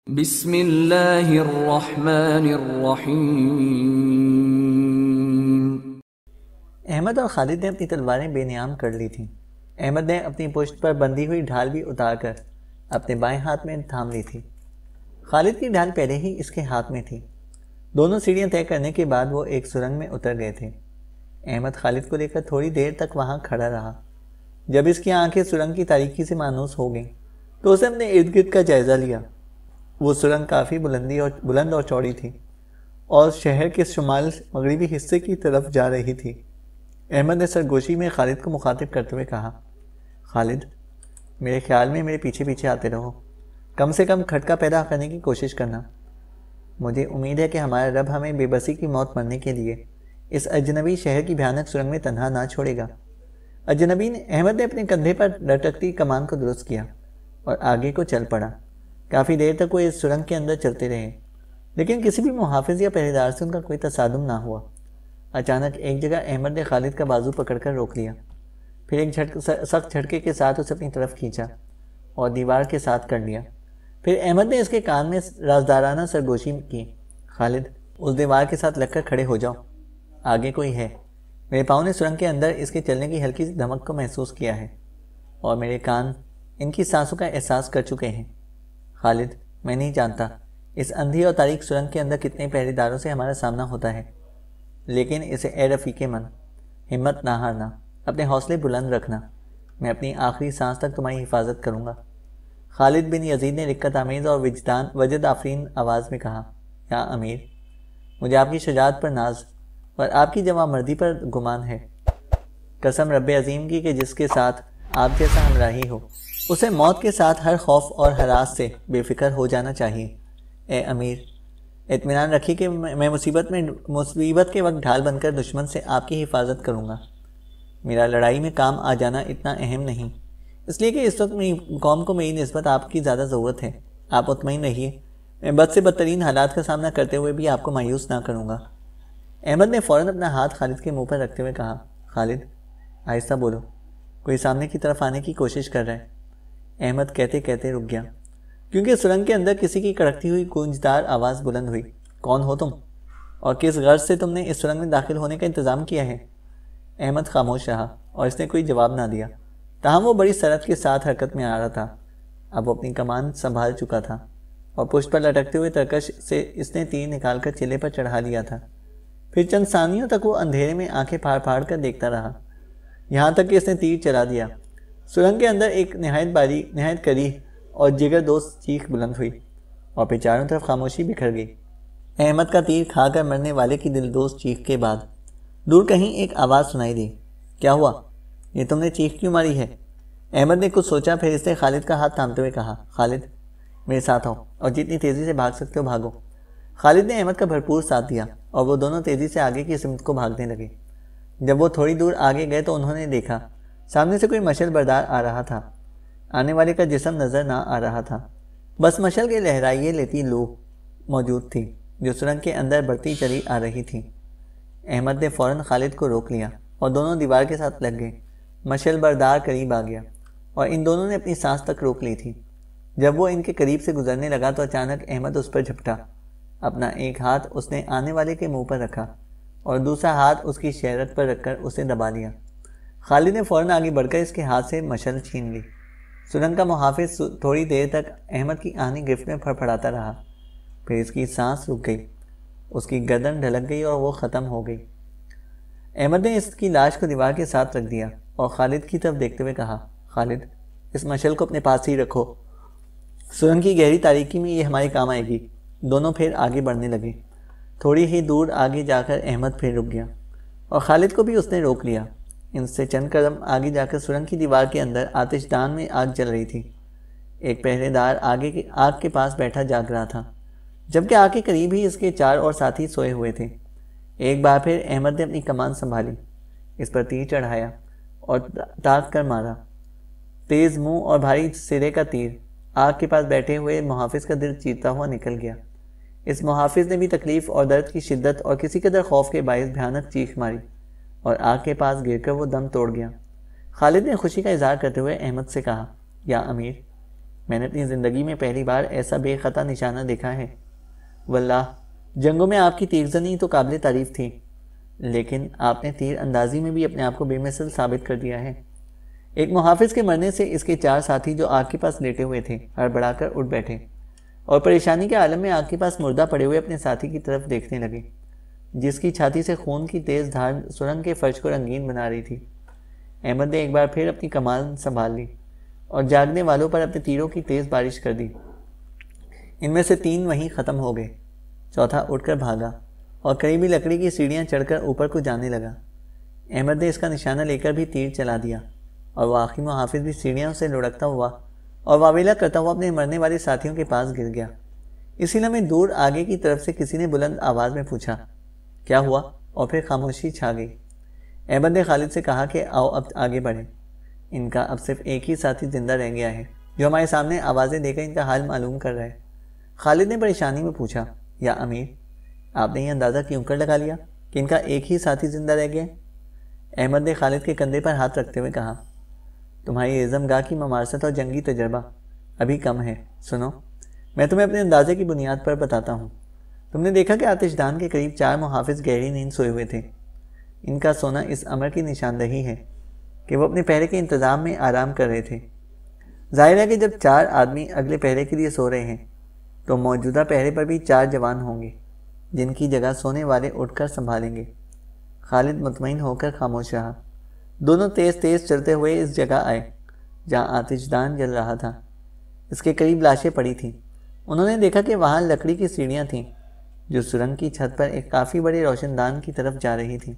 بسم اللہ الرحمن الرحیم۔ احمد اور خالد نے اپنی تلواریں بے نیام کر لی تھیں۔ احمد نے اپنی پشت پر بندھی ہوئی ڈھال بھی اتار کر اپنے بائیں ہاتھ میں تھام لی تھی۔ خالد کی ڈھال پہلے ہی اس کے ہاتھ میں تھی۔ دونوں سیڑھیاں طے کرنے کے بعد وہ ایک سرنگ میں اتر گئے تھے۔ احمد خالد کو لے کر تھوڑی دیر تک وہاں کھڑا رہا۔ جب اس کی آنکھیں سرنگ کی تاریکی سے مانوس ہو گئیں تو اسے اپنے ارد گرد کا جائزہ لیا۔ وہ سرنگ کافی بلند اور چوڑی تھی اور شہر کے شمال مغربی حصے کی طرف جا رہی تھی۔ احمد نے سرگوشی میں خالد کو مخاطب کرتے ہوئے کہا، خالد، میرے خیال میں میرے پیچھے پیچھے آتے رہو، کم سے کم کھٹکا پیدا کرنے کی کوشش کرنا۔ مجھے امید ہے کہ ہمارا رب ہمیں بے بسی کی موت مرنے کے لیے اس اجنبی شہر کی بھیانک سرنگ میں تنہا نہ چھوڑے گا۔ احمد نے اپنے کندھے پر لٹکتی کمان کو درست کیا اور آگے کو چل پڑا۔ کافی دیر تک وہ اس سرنگ کے اندر چلتے رہے، لیکن کسی بھی محافظ یا پہرے دار سے ان کا کوئی تصادم نہ ہوا۔ اچانک ایک جگہ احمد نے خالد کا بازو پکڑ کر روک لیا، پھر ایک سخت جھٹکے کے ساتھ اسے اپنی طرف کھینچا اور دیوار کے ساتھ کر لیا۔ پھر احمد نے اس کے کان میں رازدارانہ سرگوشی کی، خالد، اس دیوار کے ساتھ لگ کر کھڑے ہو جاؤ، آگے کوئی ہے۔ میرے پاؤں نے سرنگ کے اندر اس کے چلنے کی ہلکی سی دھمک کو محسوس کیا ہے اور میرے کان ان کی سانسوں کا احساس کر چکے ہیں۔ خالد، میں نہیں جانتا اس اندھی اور تاریک سرنگ کے اندر کتنے پہرے داروں سے ہمارا سامنا ہوتا ہے، لیکن اسے اے رفیق من، ہمت نہ ہارنا، اپنے حوصلے بلند رکھنا، میں اپنی آخری سانس تک تمہاری حفاظت کروں گا۔ خالد بن یزید نے رقت آمیز اور وجد آفرین آواز میں کہا، یا امیر، مجھے آپ کی شجاعت پر ناز اور آپ کی جواں مردی پر گمان ہے۔ قسم رب عظیم کی کہ جس کے ساتھ آپ جیسا ہمراہی ہو، اسے موت کے ساتھ ہر خوف اور ہراس سے بے فکر ہو جانا چاہیے۔ اے امیر، اطمینان رکھیے کہ میں مصیبت کے وقت ڈھال بن کر دشمن سے آپ کی حفاظت کروں گا۔ میرا لڑائی میں کام آ جانا اتنا اہم نہیں، اس لیے کہ اس وقت میری قوم کو میری نسبت آپ کی زیادہ ضرورت ہے۔ آپ مطمئن رہیے، میں بد سے بدترین حالات کا سامنا کرتے ہوئے بھی آپ کو مایوس نہ کروں گا۔ احمد نے فوراً اپنا ہاتھ خالد کے منہ پر رکھتے ہوئے کہا، خالد، آہستہ بولو، کوئی سامنے کی طرف آنے کی کوشش کر رہا ہے۔ احمد کہتے کہتے رک گیا، کیونکہ سرنگ کے اندر کسی کی کڑکتی ہوئی گونجدار آواز بلند ہوئی، کون ہو تم اور کس غرض سے تم نے اس سرنگ میں داخل ہونے کا انتظام کیا ہے؟ احمد خاموش رہا اور اس نے کوئی جواب نہ دیا، تاہم وہ بڑی سرعت کے ساتھ حرکت میں آ رہا تھا۔ اب وہ اپنی کمان سنبھال چکا تھا اور پشت پر لٹکتے ہوئے ترکش سے اس نے تیر نکال کر چلے پر چڑھا لیا تھا۔ پھر چند ثانیوں تک وہ اندھیرے میں آنکھیں پھاڑ پھاڑ کر دیکھتا رہا، یہاں تک کہ اس نے تیر چلا دیا۔ سرنگ کے اندر ایک نہایت کریح اور جگر دوست چیخ بلند ہوئی اور پھر چاروں طرف خاموشی بکھر گئی۔ احمد کا تیر کھا کر مرنے والے کی دل دوست چیخ کے بعد دور کہیں ایک آواز سنائی دی، کیا ہوا؟ یہ تم نے چیخ کیوں ماری ہے؟ احمد نے کچھ سوچا، پھر اس نے خالد کا ہاتھ تھامتے ہوئے کہا، خالد، میرے ساتھ آؤ اور جتنی تیزی سے بھاگ سکتے ہو بھاگو۔ خالد نے احمد کا بھرپور ساتھ دیا اور وہ دونوں تیزی سے آگے کی سمت کو بھاگنے لگے۔ جب وہ تھوڑی دور آگے گئے تو انہوں نے دیکھا سامنے سے کوئی مشل بردار آ رہا تھا۔ آنے والے کا جسم نظر نہ آ رہا تھا، بس مشل کے لہرائیے لیتی لو موجود تھی جو سرنگ کے اندر بڑھتی چلی آ رہی تھی۔ احمد نے فوراً خالد کو روک لیا اور دونوں دیوار کے ساتھ لگ گئے۔ مشل بردار قریب آ گیا اور ان دونوں نے اپنی سانس تک روک لی تھی۔ جب وہ ان کے قریب سے گزرنے لگا تو اچانک احمد اس پر جھپٹا۔ اپنا ایک ہاتھ اس نے آنے والے کے منہ پر رکھا اور دوسرا ہاتھ اس کی شہرت پر رکھ کر اسے دبا لیا۔ خالد نے فوراً آگے بڑھ کر اس کے ہاتھ سے مشل چھین لی۔ سرنگ کا محافظ تھوڑی دیر تک احمد کی آہنی گرفت میں پھڑپھڑاتا رہا، پھر اس کی سانس رک گئی، اس کی گردن ڈھلک گئی اور وہ ختم ہو گئی۔ احمد نے اس کی لاش کو دیوار کے ساتھ رکھ دیا اور خالد کی طرف دیکھتے ہوئے کہا، خالد، اس مشل کو اپنے پاس ہی رکھو، سرنگ کی گہری تاریکی میں یہ ہمارے کام آئے گی۔ دونوں پھر آگے بڑھنے لگے۔ تھوڑی ہی دور آگے جا کر احمد پھر رک گیا اور خالد کو بھی اس نے روک لیا۔ ان سے چند قدم آگے جا کر سرنگ کی دیوار کے اندر آتش دان میں آگ جل رہی تھی۔ ایک پہرے دار آگ کے پاس بیٹھا جاگ رہا تھا، جبکہ آگ کے قریب ہی اس کے 4 اور ساتھی سوئے ہوئے تھے۔ ایک بار پھر احمد نے اپنی کمان سنبھالی، اس پر تیر چڑھایا اور تاک کر مارا۔ تیز منہ اور بھاری سرے کا تیر آگ کے پاس بیٹھے ہوئے محافظ کا دل چیرتا ہوا نکل گیا۔ اس محافظ نے بھی تکلیف اور درد کی شدت اور کسی قدر خوف کے باعث بھیانک چیخ ماری اور آگ کے پاس گر کر وہ دم توڑ گیا۔ خالد نے خوشی کا اظہار کرتے ہوئے احمد سے کہا، یا امیر، میں نے اپنی زندگی میں پہلی بار ایسا بے خطا نشانہ دیکھا ہے۔ واللہ جنگوں میں آپ کی تیرزنی تو قابل تعریف تھی، لیکن آپ نے تیر اندازی میں بھی اپنے آپ کو بے مثل ثابت کر دیا ہے۔ ایک محافظ کے مرنے سے اس کے 4 ساتھی جو آگ کے پاس لیٹے ہوئے تھے ہڑبڑا کر اٹھ بیٹھے اور پریشانی کے عالم میں آگ کے پاس مردہ پڑے ہوئے اپنے ساتھی کی طرف دیکھنے لگے، جس کی چھاتی سے خون کی تیز دھار سرنگ کے فرش کو رنگین بنا رہی تھی۔ احمد نے ایک بار پھر اپنی کمان سنبھال لی اور جاگنے والوں پر اپنے تیروں کی تیز بارش کر دی۔ ان میں سے 3 وہیں ختم ہو گئے، چوتھا اٹھ کر بھاگا اور قریبی لکڑی کی سیڑھیاں چڑھ کر اوپر کو جانے لگا۔ احمد نے اس کا نشانہ لے کر بھی تیر چلا دیا اور وہ آخری محافظ بھی سیڑھیاں سے لڑکتا ہوا اور واویلا کرتا ہوا اپنے مرنے والے ساتھیوں کے پاس گر گیا۔ اسی لمحے دور آگے کی طرف سے کسی نے بلند آواز میں پوچھا، کیا ہوا؟ اور پھر خاموشی چھا گئی۔ احمد نے خالد سے کہا کہ آؤ اب آگے بڑھیں، ان کا اب صرف ایک ہی ساتھی زندہ رہ گیا ہے جو ہمارے سامنے آوازیں دے کر ان کا حال معلوم کر رہا ہے۔ خالد نے پریشانی میں پوچھا، یا امیر، آپ نے یہ اندازہ کیوں کر لگا لیا کہ ان کا ایک ہی ساتھی زندہ رہ گیا؟ احمد نے خالد کے کندھے پر ہاتھ رکھتے ہوئے کہا، تمہاری اعظم گاہ کی ممارست اور جنگی تجربہ ابھی کم ہے۔ سنو، میں تمہیں اپنے اندازے کی بنیاد پر بتاتا ہوں۔ تم نے دیکھا کہ آتش دان کے قریب 4 محافظ گہری نیند سوئے ہوئے تھے۔ ان کا سونا اس امر کی نشاندہی ہے کہ وہ اپنے پہرے کے انتظام میں آرام کر رہے تھے۔ ظاہر ہے کہ جب 4 آدمی اگلے پہرے کے لیے سو رہے ہیں تو موجودہ پہرے پر بھی 4 جوان ہوں گے جن کی جگہ سونے والے اٹھ کر سنبھالیں گے۔ خالد مطمئن ہو کر خاموش رہا۔ دونوں تیز تیز چلتے ہوئے اس جگہ آئے جہاں آتش دان جل رہا تھا۔ اس کے قریب لاشیں پڑی تھیں۔ انہوں نے دیکھا کہ وہاں لکڑی کی سیڑھیاں تھیں جو سرنگ کی چھت پر ایک کافی بڑے روشن دان کی طرف جا رہی تھیں۔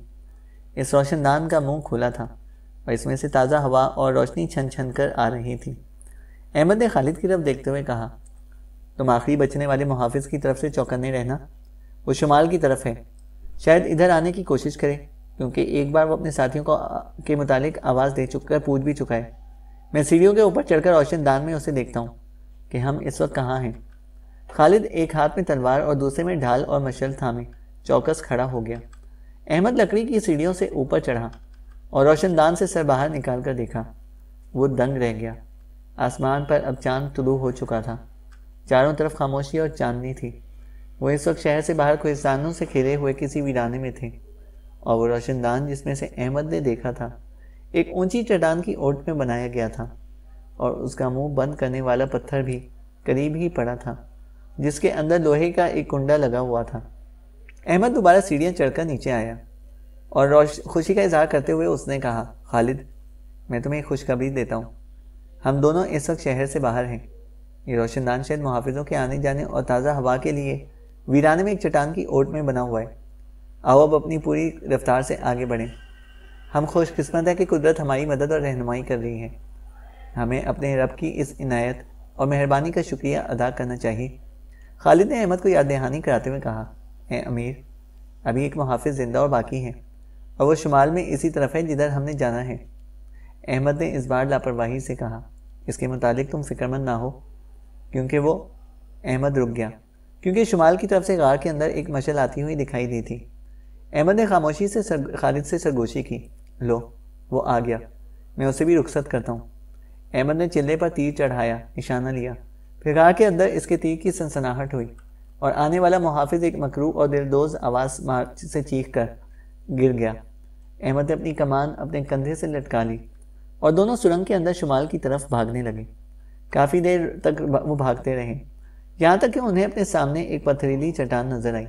اس روشن دان کا منہ کھلا تھا اور اس میں سے تازہ ہوا اور روشنی چھن چھن کر آ رہی تھی۔ احمد نے خالد کی طرف دیکھتے ہوئے کہا، تم آخری بچنے والے محافظ کی طرف سے چوکنے رہنا، وہ شمال کی طرف ہے، شاید ادھر آنے کی کوشش کرے، کیونکہ ایک بار وہ اپنے ساتھیوں کے متعلق آواز دے کر پوچھ بھی چکا ہے۔ میں سیڑھیوں کے اوپر چڑھ کر روشن دان میں اسے دیکھتا ہوں کہ ہم اس وقت کہاں ہیں۔ خالد ایک ہاتھ میں تلوار اور دوسرے میں ڈھال اور مشعل تھامے چوکس کھڑا ہو گیا۔ احمد لکڑی کی سیڑھیوں سے اوپر چڑھا اور روشن دان سے سر باہر نکال کر دیکھا۔ وہ دنگ رہ گیا۔ آسمان پر اب چاند طلوع ہو چکا تھا، چاروں طرف خاموشی اور چاندنی تھی۔ وہ اس وقت شہر سے باہر کوہستانوں سے کھیلے ہوئے کسی ویرانے میں تھے، اور وہ روشن دان جس میں سے احمد نے دیکھا تھا ایک اونچی چٹان کی اوٹ میں بنایا گیا تھا، اور اس کا منہ بند کرنے والا پتھر بھی قریب ہی پڑا تھا جس کے اندر لوہے کا ایک کنڈا لگا ہوا تھا۔ احمد دوبارہ سیڑھیاں چڑھ کر نیچے آیا اور خوشی کا اظہار کرتے ہوئے اس نے کہا، خالد، میں تمہیں ایک خوشخبری دیتا ہوں، ہم دونوں اس وقت شہر سے باہر ہیں۔ یہ روشن دان شاید محافظوں کے آنے جانے اور تازہ ہوا کے لیے ویرانے میں ایک چٹان کی اوٹ میں بنا ہوا ہے۔ آؤ اب اپنی پوری رفتار سے آگے بڑھیں۔ ہم خوش قسمت ہیں کہ قدرت ہماری مدد اور رہنمائی کر رہی ہے۔ ہمیں اپنے رب کی اس عنایت اور مہربانی کا شکریہ ادا کرنا چاہیے۔ خالد نے احمد کو یاد دہانی کراتے ہوئے کہا، اے امیر، ابھی ایک محافظ زندہ اور باقی ہے، اور وہ شمال میں اسی طرف ہے جدھر ہم نے جانا ہے۔ احمد نے اس بار لاپرواہی سے کہا، اس کے متعلق تم فکر مند نہ ہو، کیونکہ وہ احمد رک گیا، کیونکہ شمال کی طرف سے غار کے اندر ایک مشعل آتی ہوئی دکھائی دی تھی۔ احمد نے خاموشی سے خالد سے سرگوشی کی، لو، وہ آ گیا، میں اسے بھی رخصت کرتا ہوں۔ احمد نے چلے پر تیر چڑھایا، نشانہ لیا، پھر غار کے اندر اس کے تیر کی سنسناہٹ ہوئی اور آنے والا محافظ ایک مکروہ اور دلدوز آواز سے چیخ کر گر گیا۔ احمد نے اپنی کمان اپنے کندھے سے لٹکا لی اور دونوں سرنگ کے اندر شمال کی طرف بھاگنے لگے۔ کافی دیر تک وہ بھاگتے رہے، یہاں تک کہ انہیں اپنے سامنے ایک پتھریلی چٹان نظر آئی۔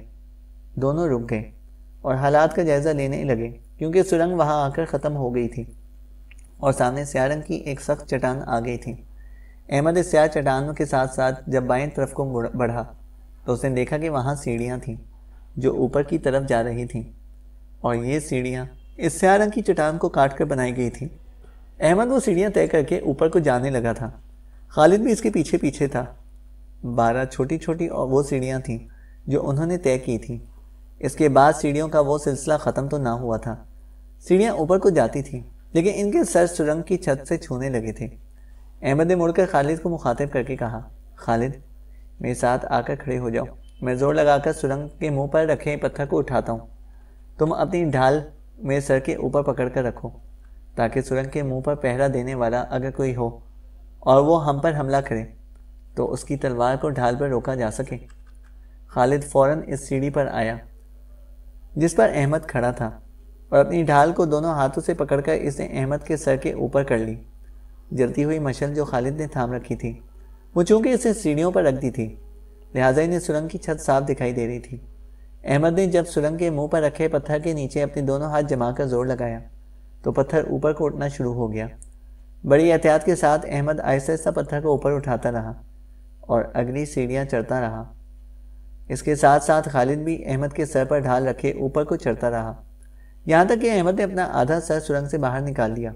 دونوں رک گئے اور حالات کا جائزہ لینے لگے، کیونکہ سرنگ وہاں آ کر ختم ہو گئی تھی اور سامنے سیاہ رنگ کی ایک سخت چٹان آ گئی تھی۔ احمد اس سیاہ چٹانوں کے ساتھ ساتھ جب بائیں طرف کو بڑھا تو اس نے دیکھا کہ وہاں سیڑھیاں تھیں جو اوپر کی طرف جا رہی تھیں، اور یہ سیڑھیاں اس سیاہ رنگ کی چٹان کو کاٹ کر بنائی گئی تھیں۔ احمد وہ سیڑھیاں طے کر کے اوپر کو جانے لگا تھا، خالد بھی اس کے پیچھے پیچھے تھا۔ 12 چھوٹی چھوٹی وہ سیڑھیاں تھیں جو انہوں نے طے کی تھیں۔ اس کے بعد سیڑھیوں کا وہ سلسلہ ختم تو نہ ہوا تھا۔ سیڑھیاں اوپر کو جاتی تھیں، لیکن ان کے سر سرنگ کی چھت سے چھونے لگے تھے۔ احمد نے مڑ کر خالد کو مخاطب کر کے کہا، خالد، میرے ساتھ آ کر کھڑے ہو جاؤ، میں زور لگا کر سرنگ کے منہ پر رکھے پتھر کو اٹھاتا ہوں، تم اپنی ڈھال میرے سر کے اوپر پکڑ کر رکھو، تاکہ سرنگ کے منہ پر پہرا دینے والا اگر کوئی ہو اور وہ ہم پر حملہ کرے تو اس کی تلوار کو ڈھال پر روکا جا سکے۔ خالد فوراً اس سیڑھی پر آیا جس پر احمد کھڑا تھا اور اپنی ڈھال کو دونوں ہاتھوں سے پکڑ کر اس نے احمد کے سر کے اوپر کر لی۔ جلتی ہوئی مشل جو خالد نے تھام رکھی تھی وہ چونکہ اسے سیڑھیوں پر رکھ دی تھی، لہٰذا انہیں سرنگ کی چھت صاف دکھائی دے رہی تھی۔ احمد نے جب سرنگ کے منہ پر رکھے پتھر کے نیچے اپنے دونوں ہاتھ جما کر زور لگایا تو پتھر اوپر کو اٹھنا شروع ہو گیا۔ بڑی احتیاط کے ساتھ احمد آہستہ آہستہ پتھر کو اوپر اٹھاتا رہا اور اگلی سیڑھیاں چڑھتا رہا۔ اس کے ساتھ ساتھ خالد بھی احمد کے سر پر ڈھال رکھے اوپر کو چڑھتا رہا، یہاں تک کہ احمد نے اپنا آدھا سر سرنگ سے باہر نکال دیا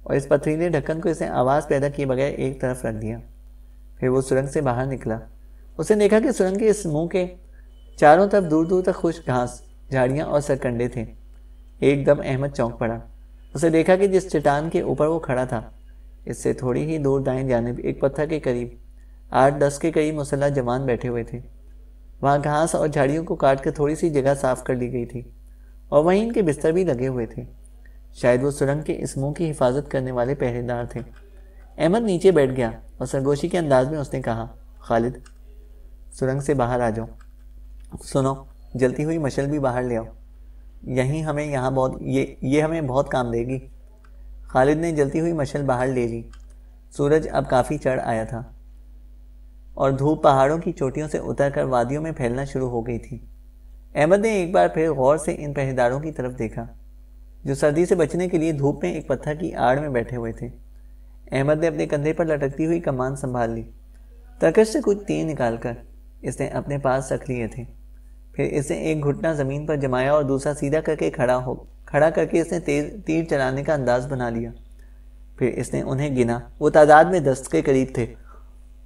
اور اس پتھریلے ڈھکن کو اس نے آواز پیدا کیے بغیر ایک طرف رکھ دیا۔ پھر وہ سرنگ سے باہر نکلا۔ اس نے دیکھا کہ سرنگ کے اس منہ کے چاروں طرف دور دور تک خشک گھاس، جھاڑیاں اور سرکنڈے تھے۔ ایک دم احمد چونک پڑا۔ اسے دیکھا کہ جس چٹان کے اوپر وہ کھڑا تھا اس سے تھوڑی ہی دور دائیں جانب ایک پتھر کے قریب 8-10 کے قریب مسلح جوان بیٹھے ہوئے تھے۔ وہاں گھاس اور جھاڑیوں کو کاٹ کر تھوڑی سی جگہ صاف کر لی گئی تھی اور وہیں ان کے بستر بھی لگے ہوئے تھے۔ شاید وہ سرنگ کے اس منہ کی حفاظت کرنے والے پہرے دار تھے۔ احمد نیچے بیٹھ گیا اور سرگوشی کے انداز میں اس نے کہا، خالد سرنگ سے باہر آ جاؤ۔ سنو، جلتی ہوئی مشل بھی باہر لے آؤ، یہ ہمیں بہت کام دے گی۔ خالد نے جلتی ہوئی مشل باہر لے لی۔ سورج اب کافی چڑھ آیا تھا اور دھوپ پہاڑوں کی چوٹیوں سے اتر کر وادیوں میں پھیلنا شروع ہو گئی تھی۔ احمد نے ایک بار پھر غور سے ان پہریداروں کی طرف دیکھا جو سردی سے بچنے کے لیے دھوپ میں ایک پتھر کی آڑ میں بیٹھے ہوئے تھے۔ احمد نے اپنے کندھے پر لٹکتی ہوئی کمان سنبھال لی۔ ترکش سے کچھ تیر نکال کر اس نے اپنے پاس رکھ لیے تھے۔ پھر اس نے ایک گھٹنا زمین پر جمایا اور دوسرا سیدھا کر کے کھڑا کر کے اس نے تیر چلانے کا انداز بنا لیا۔ پھر اس نے انہیں گنا، وہ تعداد میں 10 کے قریب تھے۔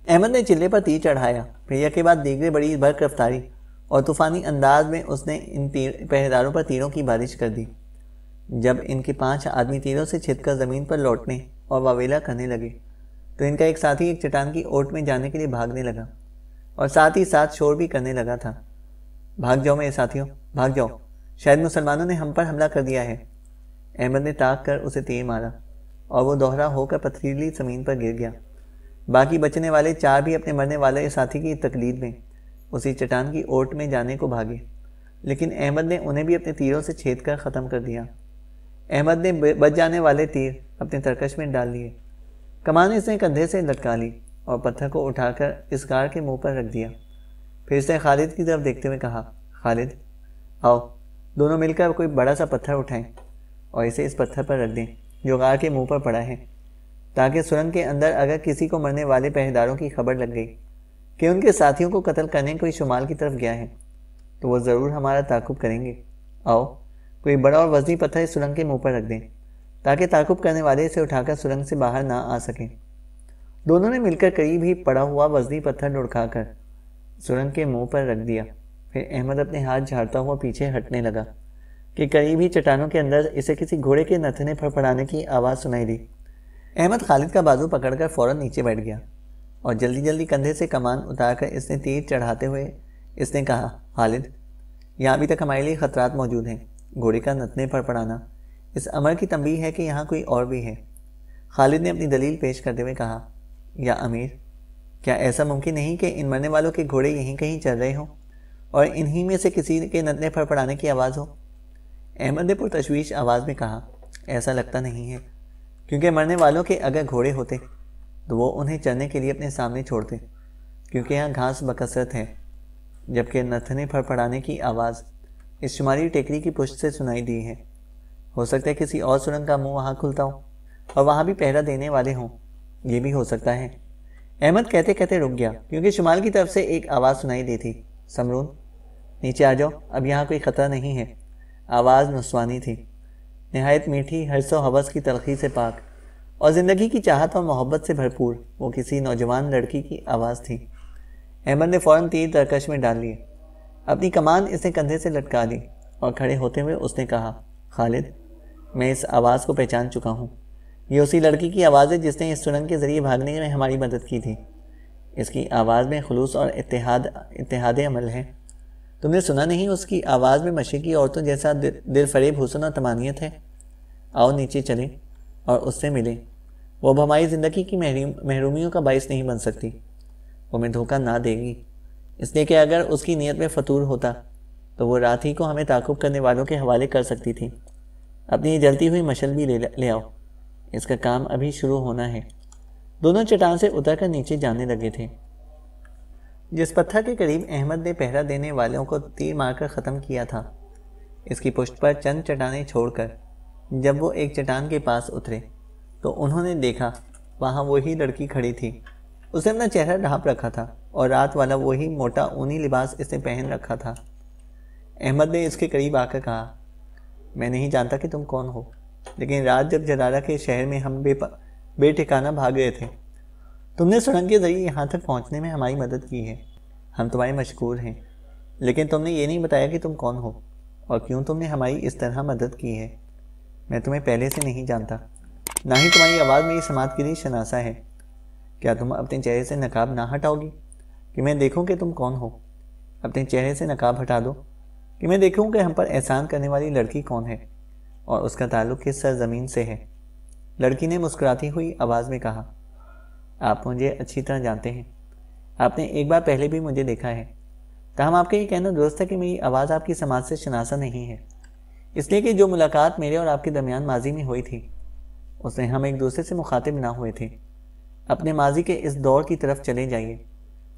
احمد نے چلے پر تیر چڑھایا، پھر یک کے بعد دیگرے بڑی برق رفتاری اور طوفانی انداز میں اس نے ان پہریداروں پر تیروں کی بارش کر دی۔ جب ان کے 5 آدمی تیروں سے چھت کر زمین پر لوٹنے اور واویلا کرنے لگے تو ان کا ایک ساتھی ایک چٹان کی اوٹ میں جانے کے لیے بھاگنے لگا اور ساتھ ہی ساتھ شور بھی کرنے لگا تھا، بھاگ جاؤ میرے ساتھیوں، بھاگ جاؤ، شاید مسلمانوں نے ہم پر حملہ کر دیا ہے۔ احمد نے تاک کر اسے تیر مارا اور وہ دوہرا ہو کر پتھریلی زمین پر گر گیا۔ باقی بچنے والے 4 بھی اپنے مرنے والے ساتھی کی تقلید میں اسی چٹان کی اوٹ میں جانے کو بھاگے، لیکن احمد نے انہیں بھی اپنے تیروں سے چھید کر ختم کر دیا۔ احمد نے بچ جانے والے تیر اپنے ترکش میں ڈال لیے۔ کمان اس نے کندھے سے لٹکا لی اور پتھر کو اٹھا کر اس غار کے منہ پر رکھ دیا۔ پھر اس نے خالد کی طرف دیکھتے ہوئے کہا، خالد آؤ، دونوں مل کر کوئی بڑا سا پتھر اٹھائیں اور اسے اس پتھر پر رکھ دیں جو غار کے منہ پر پڑا ہے، تاکہ سرنگ کے اندر اگر کسی کو مرنے والے پہریداروں کی خبر لگ گئی کہ ان کے ساتھیوں کو قتل کرنے کوئی شمال کی طرف گیا ہے تو وہ ضرور ہمارا تعاقب کریں گے۔ آؤ، کوئی بڑا اور وزنی پتھر اس سرنگ کے منہ پر رکھ دیں تاکہ تعاقب کرنے والے اسے اٹھا کر سرنگ سے باہر نہ آ سکیں۔ دونوں نے مل کر قریب ہی پڑا ہوا وزنی پتھر لڑکا کر سرنگ کے منہ پر رکھ دیا۔ پھر احمد اپنے ہاتھ جھاڑتا ہوا پیچھے ہٹنے لگا کہ قریب ہی چٹانوں کے اندر اسے کسی گھوڑے کے نتھنے پھڑپڑانے کی آواز سنائی دی۔ احمد خالد کا بازو پکڑ کر فوراً نیچے بیٹھ گیا اور جلدی جلدی کندھے سے کمان اتار کر اس نے تیر چڑھاتے ہوئے اس نے کہا، خالد یہاں ابھی تک ہمارے لیے خطرات موجود ہیں۔ گھوڑے کا نتنے پڑپڑانا اس امر کی تنبیہ ہے کہ یہاں کوئی اور بھی ہے۔ خالد نے اپنی دلیل پیش کرتے ہوئے کہا، یا امیر، کیا ایسا ممکن نہیں کہ ان مرنے والوں کے گھوڑے یہیں کہیں چل رہے ہوں اور انہی میں سے کسی کے نتنے پڑپڑانے کی آواز ہو؟ احمد نے پرتشویش آواز میں کہا، ایسا لگتا نہیں ہے، کیونکہ مرنے والوں کے اگر گھوڑے ہوتے تو وہ انہیں چرنے کے لیے اپنے سامنے چھوڑتے، کیونکہ یہاں گھاس بکثرت ہے، جبکہ نتھنے پھڑپڑانے کی آواز اس شمالی ٹیکری کی پشت سے سنائی دی ہے۔ ہو سکتا ہے کسی اور سرنگ کا منہ وہاں کھلتا ہو اور وہاں بھی پہرا دینے والے ہوں، یہ بھی ہو سکتا ہے۔ احمد کہتے کہتے رک گیا کیونکہ شمال کی طرف سے ایک آواز سنائی دی تھی، سمرون نیچے آ جاؤ، اب یہاں کوئی خطرہ نہیں ہے۔ آواز نسوانی تھی، نہایت میٹھی، حرص و حوث کی تلخی سے پاک اور زندگی کی چاہت اور محبت سے بھرپور وہ کسی نوجوان لڑکی کی آواز تھی۔ احمد نے فوراً تیر ترکش میں ڈال لیے۔ اپنی کمان اس نے کندھے سے لٹکا لی اور کھڑے ہوتے ہوئے اس نے کہا، خالد میں اس آواز کو پہچان چکا ہوں، یہ اسی لڑکی کی آواز ہے جس نے اس سرنگ کے ذریعے بھاگنے میں ہماری مدد کی تھی۔ اس کی آواز میں خلوص اور اتحاد عمل ہے۔ تم نے سنا نہیں اس کی آواز میں مشرقی عورتوں جیسا دل فریب حسن اور تمانیت ہے؟ آؤ نیچے چلیں اور اس سے ملیں، وہ اب ہماری زندگی کی محرومیوں کا باعث نہیں بن سکتی۔ وہ ہمیں دھوکہ نہ دے گی، اس لیے کہ اگر اس کی نیت میں فطور ہوتا تو وہ رات ہی کو ہمیں تعاقب کرنے والوں کے حوالے کر سکتی تھی۔ اپنی یہ جلتی ہوئی مشل بھی لے آؤ، اس کا کام ابھی شروع ہونا ہے۔ دونوں چٹان سے اتر کر نیچے جانے لگے تھے۔ جس پتھر کے قریب احمد نے پہرا دینے والوں کو تیر مار کر ختم کیا تھا، اس کی پشت پر چند چٹانیں چھوڑ کر جب وہ ایک چٹان کے پاس اترے تو انہوں نے دیکھا وہاں وہی لڑکی کھڑی تھی۔ اس نے اپنا چہرہ ڈھانپ رکھا تھا اور رات والا وہی موٹا اونی لباس اس نے پہن رکھا تھا۔ احمد نے اس کے قریب آ کر کہا، میں نہیں جانتا کہ تم کون ہو، لیکن رات جب جرارہ کے شہر میں ہم بے ٹھکانہ بھاگ گئے تھے، تم نے سرنگ کے ذریعے یہاں تک پہنچنے میں ہماری مدد کی ہے۔ ہم تمہارے مشکور ہیں، لیکن تم نے یہ نہیں بتایا کہ تم کون ہو اور کیوں تم نے ہماری اس طرح مدد کی ہے۔ میں تمہیں پہلے سے نہیں جانتا، نہ ہی تمہاری آواز میری سماعت کے لیے شناسا ہے۔ کیا تم اپنے چہرے سے نقاب نہ ہٹاؤ گی کہ میں دیکھوں کہ تم کون ہو؟ اپنے چہرے سے نقاب ہٹا دو کہ میں دیکھوں کہ ہم پر احسان کرنے والی لڑکی کون ہے اور اس کا تعلق کس سرزمین سے ہے۔ لڑکی نے مسکراتی ہوئی آواز میں کہا، آپ مجھے اچھی طرح جانتے ہیں، آپ نے ایک بار پہلے بھی مجھے دیکھا ہے، تاہم آپ کا یہ کہنا درست ہے کہ میری آواز آپ کی سماعت سے شناسا نہیں ہے، اس لیے کہ جو ملاقات میرے اور آپ کے درمیان ماضی میں ہوئی تھی اس میں ہم ایک دوسرے سے مخاطب نہ ہوئے تھے۔ اپنے ماضی کے اس دور کی طرف چلے جائیے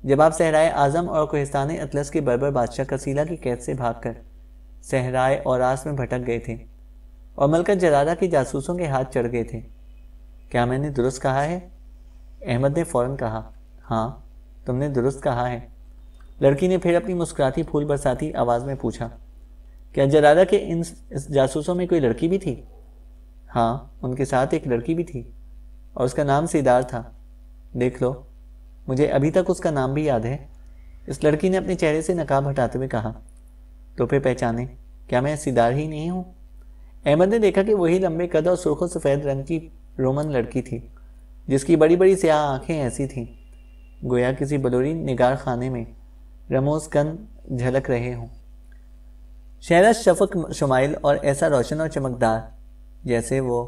جب آپ صحرائے اعظم اور کوہستان اطلس کے بربر بادشاہ کسیلا کی قید سے بھاگ کر صحرائے اوراس میں بھٹک گئے تھے اور ملکہ جرارہ کے جاسوسوں کے ہاتھ چڑھ گئے تھے۔ کیا میں نے درست کہا ہے؟ احمد نے فوراً کہا، ہاں تم نے درست کہا ہے۔ لڑکی نے پھر اپنی مسکراتی پھول برساتی آواز میں پوچھا، کیا جرارہ کے ان جاسوسوں میں کوئی لڑکی بھی تھی؟ ہاں، ان کے ساتھ ایک لڑکی بھی تھی اور اس کا نام سیدار تھا۔ دیکھ لو، مجھے ابھی تک اس کا نام بھی یاد ہے۔ اس لڑکی نے اپنے چہرے سے نقاب ہٹاتے ہوئے کہا، تو پھر پہچانے، کیا میں سیدار ہی نہیں ہوں؟ احمد نے دیکھا کہ وہی لمبے قد اور سرخ و سفید رنگ کی رومن لڑکی تھی جس کی بڑی بڑی سیاہ آنکھیں ایسی تھیں گویا کسی بلوری نگار خانے میں رموز کن جھلک رہے ہوں۔ شہرہ شفق شمائل اور ایسا روشن اور چمکدار جیسے وہ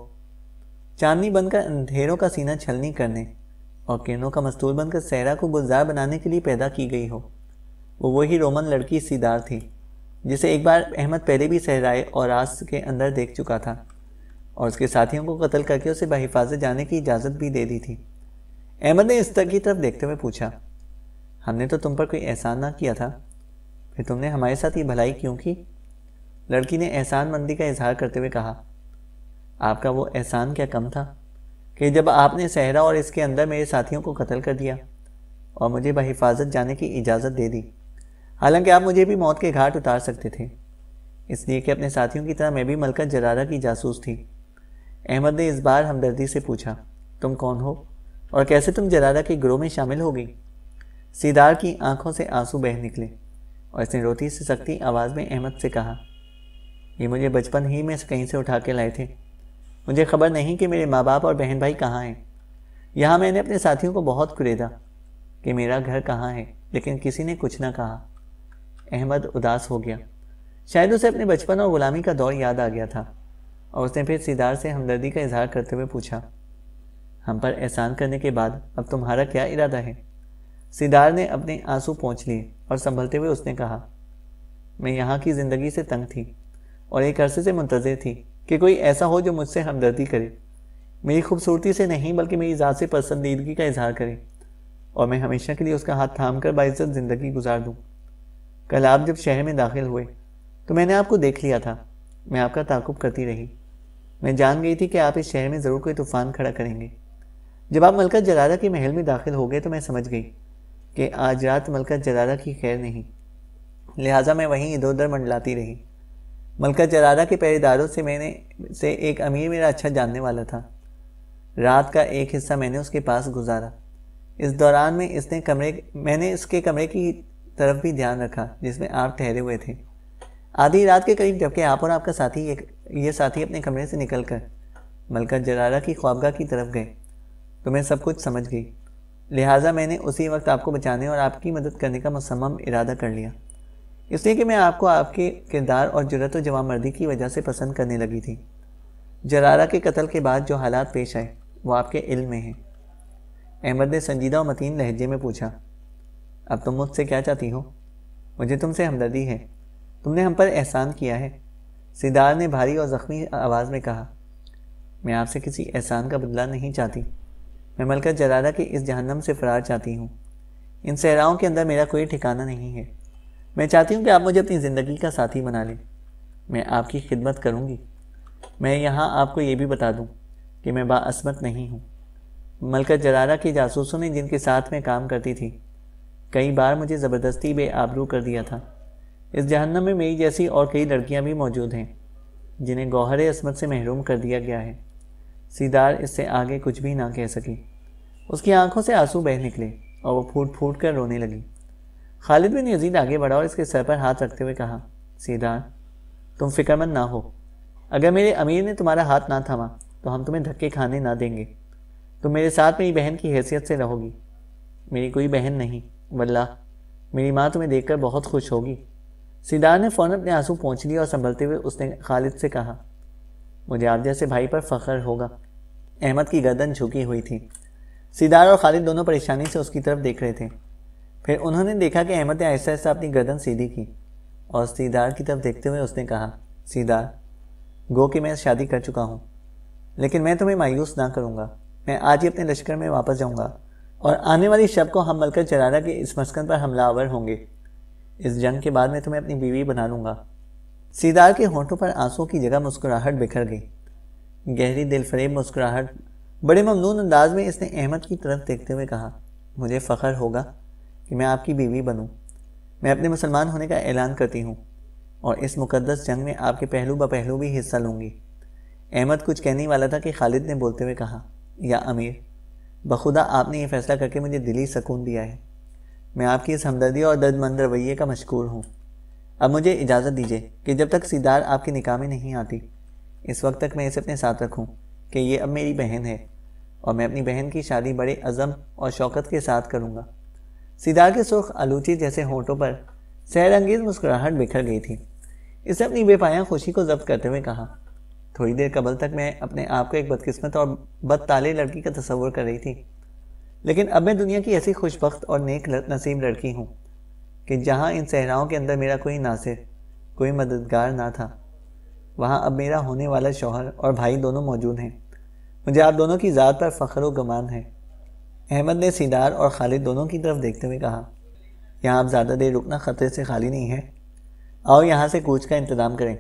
چاندنی بن کر اندھیروں کا سینہ چھلنی کرنے اور کرنوں کا مستور بن کر صحرا کو گلزار بنانے کے لیے پیدا کی گئی ہو، وہ وہی رومن لڑکی سیدار تھی جسے ایک بار احمد پہلے بھی صحرائے اوراس کے اندر دیکھ چکا تھا اور اس کے ساتھیوں کو قتل کر کے اسے بحفاظت جانے کی اجازت بھی دے دی تھی۔ احمد نے اس کی طرف دیکھتے ہوئے پوچھا، ہم نے تو تم پر کوئی احسان نہ کیا تھا، پھر تم نے ہمارے ساتھ یہ بھلائی کیوں کی؟ لڑکی نے احسان مندی کا اظہار کرتے ہوئے کہا، آپ کا وہ احسان کیا کم تھا کہ جب آپ نے صحرا اور اس کے اندر میرے ساتھیوں کو قتل کر دیا اور مجھے بحفاظت جانے کی اجازت دے دی، حالانکہ آپ مجھے بھی موت کے گھاٹ اتار سکتے تھے، اس لیے کہ اپنے ساتھیوں کی طرح میں بھی ملکہ جرارہ کی جاسوس تھی۔ احمد نے اس بار ہمدردی سے پوچھا، تم کون ہو اور کیسے تم جرارہ کے گروہ میں شامل ہو گئی؟ سیدار کی آنکھوں سے آنسو بہہ نکلے اور اس نے روتی سے سختی آواز میں احمد سے کہا، یہ مجھے بچپن ہی میں کہیں سے اٹھا کے لائے تھے، مجھے خبر نہیں کہ میرے ماں باپ اور بہن بھائی کہاں ہیں۔ یہاں میں نے اپنے ساتھیوں کو بہت کریدا کہ میرا گھر کہاں ہے، لیکن کسی نے کچھ نہ کہا۔ احمد اداس ہو گیا، شاید اسے اپنے بچپن اور غلامی کا دور یاد آ گیا تھا، اور اس نے پھر سیدار سے ہمدردی کا اظہار کرتے ہوئے پوچھا، ہم پر احسان کرنے کے بعد اب تمہارا کیا ارادہ ہے؟ سیدار نے اپنے آنسو پونچھ لیے اور سنبھلتے ہوئے اس نے کہا، میں یہاں کی زندگی سے تنگ تھی اور ایک عرصے سے منتظر تھی کہ کوئی ایسا ہو جو مجھ سے ہمدردی کرے، میری خوبصورتی سے نہیں بلکہ میری ذات سے پسندیدگی کا اظہار کرے اور میں ہمیشہ کے لیے اس کا ہاتھ تھام کر باعزت زندگی گزار دوں۔ کل آپ جب شہر میں داخل ہوئے تو میں نے آپ کو دیکھ لیا تھا، میں آپ کا تعاقب کرتی رہی، میں جان گئی تھی کہ آپ اس شہر میں ضرور کوئی طوفان کھڑا کریں گے۔ جب آپ ملکہ جرارہ کے محل میں داخل ہو گئے تو میں سمجھ گئی کہ آج رات ملکہ جرارہ کی خیر نہیں، لہٰذا میں وہیں ادھر ادھر منڈلاتی رہی۔ ملکہ جرارہ کے پہرے داروں سے ایک امیر میرا اچھا جاننے والا تھا، رات کا ایک حصہ میں نے اس کے پاس گزارا۔ اس دوران میں نے اس کے کمرے کی طرف بھی دھیان رکھا جس میں آپ ٹھہرے ہوئے تھے۔ آدھی رات کے قریب جبکہ آپ اور آپ کا ساتھی اپنے کمرے سے نکل کر ملکہ جرارہ کی خوابگاہ کی طرف گئے تو میں سب کچھ سمجھ گئی، لہٰذا میں نے اسی وقت آپ کو بچانے اور آپ کی مدد کرنے کا مصمم ارادہ کر لیا، اس لیے کہ میں آپ کو آپ کے کردار اور جرأت و جوانمردی کی وجہ سے پسند کرنے لگی تھی۔ جرارہ کے قتل کے بعد جو حالات پیش آئے وہ آپ کے علم میں ہیں۔ احمد نے سنجیدہ و متین لہجے میں پوچھا، اب تم مجھ سے کیا چاہتی ہو؟ مجھے تم سے ہمدردی ہے، تم نے ہم پر احسان کیا ہے، سیدار نے بھاری اور زخمی آواز میں کہا۔ میں آپ سے کسی احسان کا بدلہ نہیں چاہتی، میں ملکہ جلالہ کے اس جہنم سے فرار چاہتی ہوں۔ ان صحراؤں کے اندر میرا کوئی ٹھکانہ نہیں ہے۔ میں چاہتی ہوں کہ آپ مجھے اپنی زندگی کا ساتھی بنا لیں، میں آپ کی خدمت کروں گی۔ میں یہاں آپ کو یہ بھی بتا دوں کہ میں باعصمت نہیں ہوں۔ ملکہ جلالہ کے جاسوسوں نے جن کے ساتھ میں کام کرتی تھی کئی بار مجھے زبردستی بے آبرو کر دیا تھا۔ اس جہنم میں میری جیسی اور کئی لڑکیاں بھی موجود ہیں جنہیں گوہر عصمت سے محروم کر دیا گیا ہے۔ سیدار اس سے آگے کچھ بھی نہ کہہ سکی۔ اس کی آنکھوں سے آنسو بہہ نکلے اور وہ پھوٹ پھوٹ کر رونے لگی۔ خالد بن یزید آگے بڑھا اور اس کے سر پر ہاتھ رکھتے ہوئے کہا، سیدار تم فکر مند نہ ہو، اگر میرے امیر نے تمہارا ہاتھ نہ تھاما تو ہم تمہیں دھکے کھانے نہ دیں گے۔ تم میرے ساتھ میری بہن کی حیثیت سے رہو گی۔ میری کوئی بہن نہیں، واللہ میری ماں تمہیں دیکھ کر بہت خوش ہوگی۔ سیدار نے فوراً اپنے آنسو پونچھ لیے اور سنبھلتے ہوئے اس نے خالد سے کہا، مجھے آپ جیسے بھائی پر فخر ہوگا۔ احمد کی گردن جھکی ہوئی تھی۔ سیدار اور خالد دونوں پریشانی سے اس کی طرف دیکھ رہے تھے۔ پھر انہوں نے دیکھا کہ احمد نے آہستہ آہستہ اپنی گردن سیدھی کی اور سیدار کی طرف دیکھتے ہوئے اس نے کہا، سیدار گو کہ میں شادی کر چکا ہوں، لیکن میں تمہیں مایوس نہ کروں گا۔ میں آج ہی اپنے لشکر میں واپس جاؤں گا اور آنے والی شب کو ہم ملکہ جلالہ کے اس مسکن پر حملہ آور ہوں گے۔ اس جنگ کے بعد میں تمہیں اپنی بیوی بنا لوں گا۔ سیدار کے ہونٹوں پر آنسوں کی جگہ مسکراہٹ بکھر گئی، گہری دل فریب مسکراہٹ۔ بڑے ممنون انداز میں اس نے احمد کی طرف دیکھتے ہوئے کہا، مجھے فخر ہوگا کہ میں آپ کی بیوی بنوں۔ میں اپنے مسلمان ہونے کا اعلان کرتی ہوں اور اس مقدس جنگ میں آپ کے پہلو بپہلو بھی حصہ لوں گی۔ احمد کچھ کہنے والا تھا کہ خالد نے بولتے ہوئے کہا، یا امیر، بخدا آپ نے یہ فیصلہ کر کے مجھے دلی سکون دیا ہے۔ میں آپ کی اس ہمدردی اور درد مند رویے کا مشکور ہوں۔ اب مجھے اجازت دیجیے کہ جب تک سیدار آپ کے نکاح میں نہیں آتی اس وقت تک میں اسے اپنے ساتھ رکھوں کہ یہ اب میری بہن ہے اور میں اپنی بہن کی شادی بڑے عزم اور شوکت کے ساتھ کروں گا۔ سیدار کے سرخ آلوچی جیسے ہونٹوں پر سحر انگیز مسکراہٹ بکھر گئی تھی۔ اس نے اپنی بے پایاں خوشی کو ضبط کرتے ہوئے کہا، تھوڑی دیر قبل تک میں اپنے آپ کو ایک بدقسمت اور بد تالے لڑکی کا تصور کر رہی تھی، لیکن اب میں دنیا کی ایسی خوش بخت اور نیک نصیب لڑکی ہوں کہ جہاں ان صحراؤں کے اندر میرا کوئی ناصر، کوئی مددگار نہ تھا، وہاں اب میرا ہونے والا شوہر اور بھائی دونوں موجود ہیں۔ مجھے آپ دونوں کی ذات پر فخر و گمان ہے۔ احمد نے سیدار اور خالد دونوں کی طرف دیکھتے ہوئے کہا، یہاں اب زیادہ دیر رکنا خطرے سے خالی نہیں ہے، آؤ یہاں سے کوچ کا انتظام کریں۔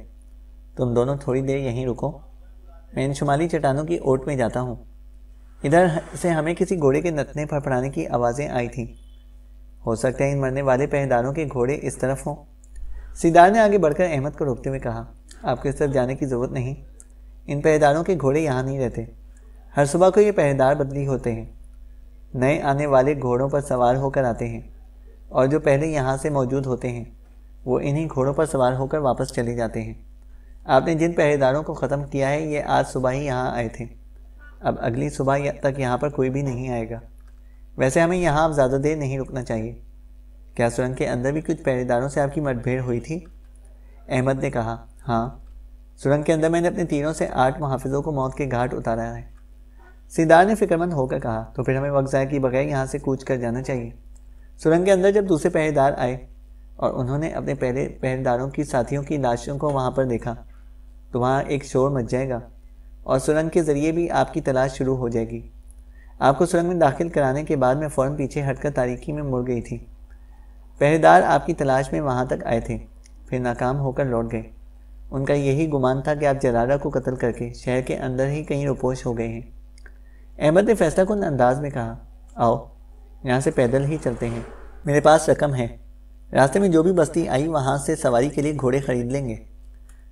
تم دونوں تھوڑی دیر یہیں رکو، میں ان شمالی چٹانوں کی اوٹ میں جاتا ہوں۔ ادھر سے ہمیں کسی گھوڑے کے نتنے پھڑپڑانے کی آوازیں آئی تھیں، ہو سکتا ہے ان مرنے والے پہرداروں کے گھوڑے اس طرف ہوں۔ سیدار نے آگے بڑھ کر احمد کو روکتے ہوئے کہا، آپ کو اس طرف جانے کی ضرورت نہیں، ان پہرداروں کے گھوڑے یہاں نہیں رہتے، ہر صبح کو یہ پہردار بدلی ہوتے ہیں، نئے آنے والے گھوڑوں پر سوار ہو کر آتے ہیں، اور جو پہلے یہاں سے موجود ہوتے ہیں وہ انہی گھوڑوں پر سوار ہو کر واپس چلے جاتے ہیں۔ آپ نے جن پہرداروں کو ختم کیا ہے یہ آج صبح ہی یہاں آئے تھے، اب اگلی صبح تک یہاں پر کوئی بھی نہیں آئے گا۔ ویسے ہمیں یہاں اب زیادہ دیر نہیں رکنا چاہیے۔ کیا سرنگ کے اندر بھی کچھ پہرداروں سے آپ کی مٹ بھیڑ ہوئی تھی؟ احمد نے کہا، ہاں، سرنگ کے اندر میں نے اپنے تیروں سے 8 محافظوں کو موت کے گھاٹ اتارا ہے۔ سیدار نے فکرمند ہو کر کہا، تو پھر ہمیں وقت ضائع کیے بغیر یہاں سے کوچ کر جانا چاہیے۔ سرنگ کے اندر جب دوسرے پہردار آئے اور انہوں نے اپنے پہلے پہرداروں کی ساتھیوں کی لاشوں کو وہاں پر دیکھا تو وہاں ایک شور مچ جائے گا اور سرنگ کے ذریعے بھی آپ کی تلاش شروع ہو جائے گی۔ آپ کو سرنگ میں داخل کرانے کے بعد میں فوراً پیچھے ہٹ کر تاریکی میں مڑ گئی تھی۔ پہردار آپ کی تلاش میں وہاں تک آئے تھے، پھر ناکام ہو کر لوٹ گئے۔ ان کا یہی گمان تھا کہ آپ جلالہ کو قتل کر کے شہر کے اندر ہی کہیں روپوش ہو گئے ہیں۔ احمد نے فیصلہ کن انداز میں کہا، آؤ یہاں سے پیدل ہی چلتے ہیں، میرے پاس رقم ہے، راستے میں جو بھی بستی آئی وہاں سے سواری کے لیے گھوڑے خرید لیں گے۔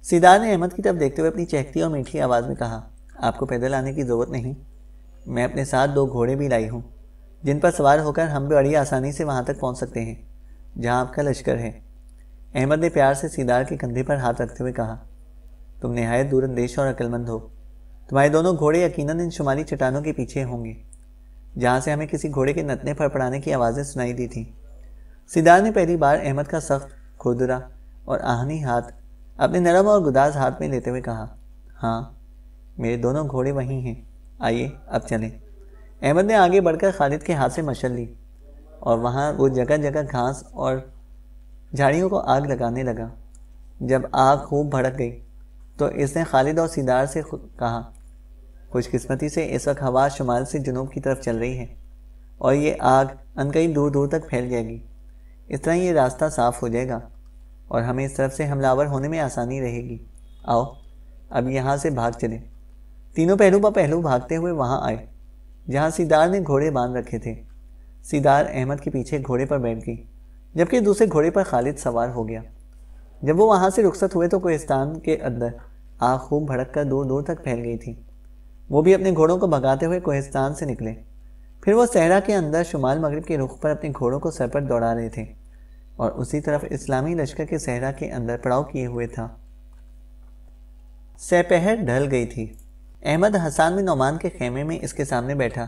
سیدار نے احمد کی طرف دیکھتے ہوئے اپنی چہکتی اور میٹھی آواز میں کہا، آپ کو پیدل آنے کی ضرورت نہیں، میں اپنے ساتھ 2 گھوڑے بھی لائی ہوں جن پر سوار ہو کر ہم بڑی آسانی سے وہاں تک پہنچ سکتے ہیں جہاں آپ کا لشکر ہے۔ احمد نے پیار سے سیدار کے کندھے پر ہاتھ رکھتے ہوئے کہا، تم نہایت دور اندیش اور عقل مند ہو، تمہارے دونوں گھوڑے یقیناً ان شمالی چٹانوں کے پیچھے ہوں گے جہاں سے ہمیں کسی گھوڑے کے نتنے پھڑپڑانے کی آوازیں سنائی دی تھیں۔ سیدار نے پہلی بار احمد کا سخت، کھردرا اور آہنی ہاتھ اپنے نرم اور گداز ہاتھ میں لیتے ہوئے کہا، ہاں میرے دونوں گھوڑے وہیں ہیں، آئیے اب چلیں۔ احمد نے آگے بڑھ کر خالد کے ہاتھ سے مشعل لی۔ اور وہاں وہ جگہ جگہ گھاس اور جھاڑیوں کو آگ لگانے لگا۔ جب آگ خوب بھڑک گئی تو اس نے خالد اور سیدار سے کہا، خوش قسمتی سے اس وقت ہوا شمال سے جنوب کی طرف چل رہی ہے اور یہ آگ عنقریب دور دور تک پھیل جائے گی۔ اس طرح یہ راستہ صاف ہو جائے گا اور ہمیں اس طرف سے حملہ آور ہونے میں آسانی رہے گی۔ آؤ اب یہاں سے بھاگ چلیں۔ تینوں پہلو بہ پہلو بھاگتے ہوئے وہاں آئے جہاں سیدار نے گھوڑے باندھ رکھے تھے۔ سیدار احمد کے پیچھے گھوڑے پر بیٹھ گئی جبکہ دوسرے گھوڑے پر خالد سوار ہو گیا۔ جب وہ وہاں سے رخصت ہوئے تو کوہستان کے اندر آگ خوب بھڑک کر دور دور تک پھیل گئی تھی۔ وہ بھی اپنے گھوڑوں کو بھگاتے ہوئے کوہستان سے نکلے۔ پھر وہ صحرا کے اندر شمال مغرب کے رخ پر اپنے گھوڑوں کو سر پر دوڑا رہے تھے اور اسی طرف اسلامی لشکر کے صحرا کے اندر پڑاؤ کیے ہوئے تھا۔ سپہر ڈھل گئی تھی۔ احمد حسان بن نعمان کے خیمے میں اس کے سامنے بیٹھا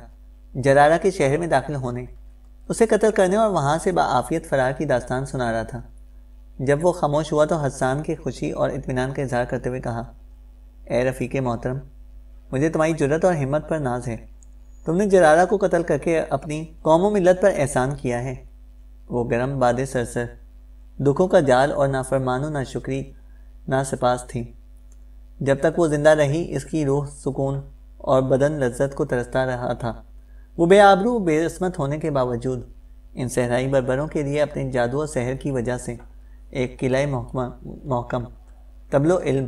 جرارہ کے شہر میں داخل ہونے، اسے قتل کرنے اور وہاں سے بعافیت فرار کی داستان سنا رہا تھا۔ جب وہ خاموش ہوا تو حسان کی خوشی اور اطمینان کا اظہار کرتے ہوئے کہا، اے رفیق محترم، مجھے تمہاری جرأت اور ہمت پر ناز ہے۔ تم نے جرارہ کو قتل کر کے اپنی قوم و ملت پر احسان کیا ہے۔ وہ گرم باد سرسر، دکھوں کا جال اور نافرمان و ناشکری ناسپاس تھی۔ جب تک وہ زندہ رہی اس کی روح سکون اور بدن لذت کو ترستا رہا تھا۔ وہ بے آبرو بے عصمت ہونے کے باوجود ان صحرائی بربروں کے لیے اپنے جادو و سحر کی وجہ سے ایک قلعہ محکم، طبل و علم